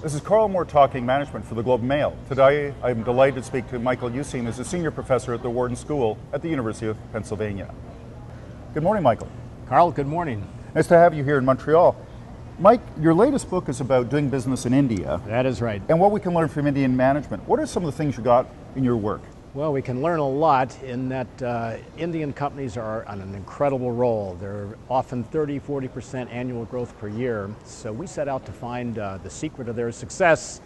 This is Karl Moore talking management for the Globe and Mail. Today, I'm delighted to speak to Michael Useem, who's a senior professor at the Wharton School at the University of Pennsylvania. Good morning, Michael. Karl, good morning. Nice to have you here in Montreal. Mike, your latest book is about doing business in India. That is right. And what we can learn from Indian management. What are some of the things you got in your work? Well, we can learn a lot in that Indian companies are on an incredible roll. They're often 30–40% annual growth per year. So we set out to find the secret of their success,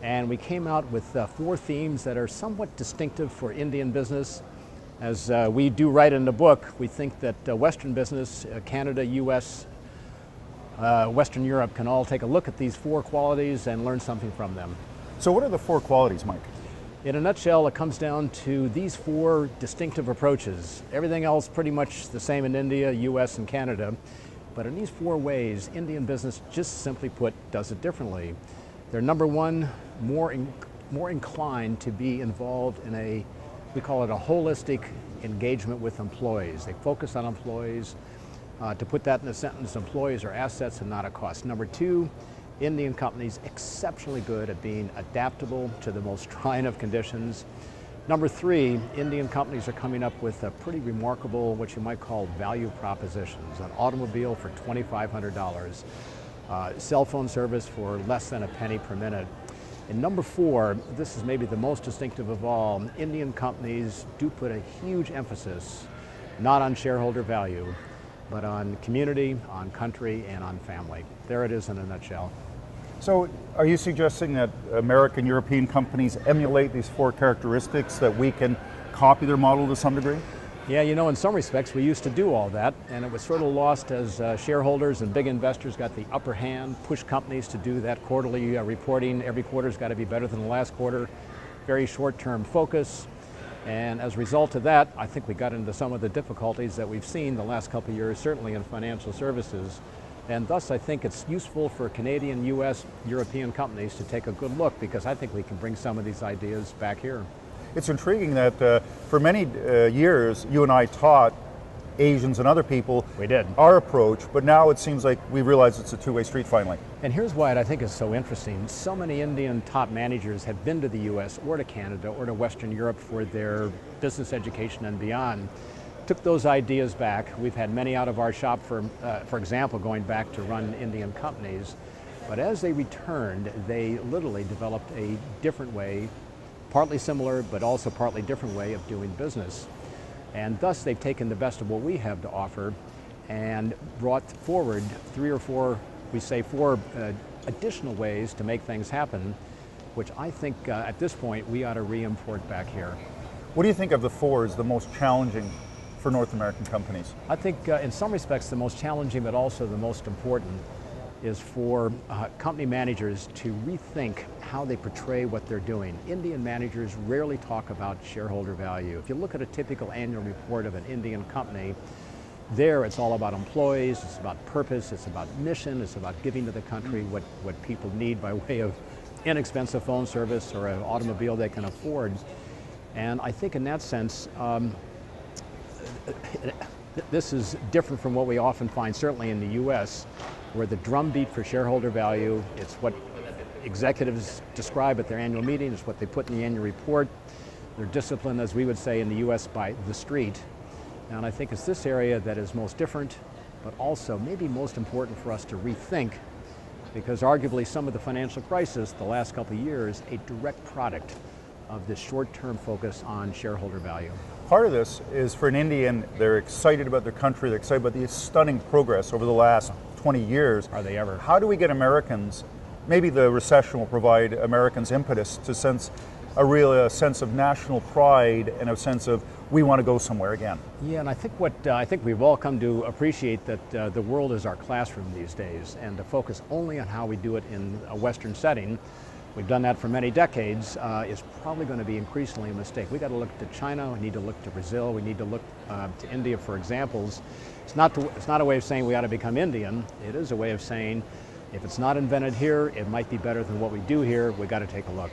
and we came out with 4 themes that are somewhat distinctive for Indian business. As we do write in the book, we think that Western business, Canada, US, Western Europe can all take a look at these 4 qualities and learn something from them. So what are the 4 qualities, Mike? In a nutshell, it comes down to these 4 distinctive approaches. Everything else pretty much the same in India, US, and Canada. But in these 4 ways, Indian business, just simply put, does it differently. They're number 1, more inclined to be involved in we call it a holistic engagement with employees. They focus on employees. To put that in a sentence, employees are assets and not a cost. Number 2, Indian companies exceptionally good at being adaptable to the most trying of conditions. Number 3, Indian companies are coming up with a pretty remarkable, what you might call value propositions. An automobile for $2,500, cell phone service for less than a penny per minute. And number 4, this is maybe the most distinctive of all, Indian companies do put a huge emphasis not on shareholder value, but on community, on country, and on family. There it is in a nutshell. So are you suggesting that American, European companies emulate these 4 characteristics, that we can copy their model to some degree? Yeah, you know, in some respects we used to do all that, and it was sort of lost as shareholders and big investors got the upper hand, pushed companies to do that quarterly reporting. Every quarter's got to be better than the last quarter. Very short-term focus. And as a result of that, I think we got into some of the difficulties that we've seen the last couple of years, certainly in financial services. And thus, I think it's useful for Canadian, US, European companies to take a good look, because I think we can bring some of these ideas back here. It's intriguing that for many years, you and I taught Asians and other people our approach, but now it seems like we realize it's a two-way street finally. And here's why I think it's so interesting. So many Indian top managers have been to the US or to Canada or to Western Europe for their business education and beyond. Took those ideas back. We've had many out of our shop, for example, going back to run Indian companies. But as they returned, they literally developed a different way, partly similar, but also partly different way of doing business. And thus they've taken the best of what we have to offer and brought forward 3 or 4, we say 4 additional ways to make things happen, which I think at this point we ought to re-import back here. What do you think of the 4 as the most challenging for North American companies? I think in some respects the most challenging, but also the most important, is for company managers to rethink how they portray what they're doing. Indian managers rarely talk about shareholder value. If you look at a typical annual report of an Indian company, there it's all about employees, it's about purpose, it's about mission, it's about giving to the country what people need by way of inexpensive phone service or an automobile they can afford. And I think in that sense, this is different from what we often find, certainly in the US, where the drumbeat for shareholder value, it's what executives describe at their annual meeting, it's what they put in the annual report. They're disciplined, as we would say in the US, by the street. And I think it's this area that is most different, but also maybe most important for us to rethink, because arguably some of the financial crisis the last couple of years, a direct product of this short-term focus on shareholder value. Part of this is for an Indian, they're excited about their country, they're excited about the stunning progress over the last 20 years. Are they ever? How do we get Americans, maybe the recession will provide Americans impetus to sense a real sense of national pride and a sense of we want to go somewhere again. Yeah, and I think we've all come to appreciate that the world is our classroom these days, and to focus only on how we do it in a Western setting, we've done that for many decades, is probably going to be increasingly a mistake. We've got to look to China, we need to look to Brazil, we need to look to India for examples. It's not a way of saying we ought to become Indian. It is a way of saying if it's not invented here, it might be better than what we do here. We've got to take a look.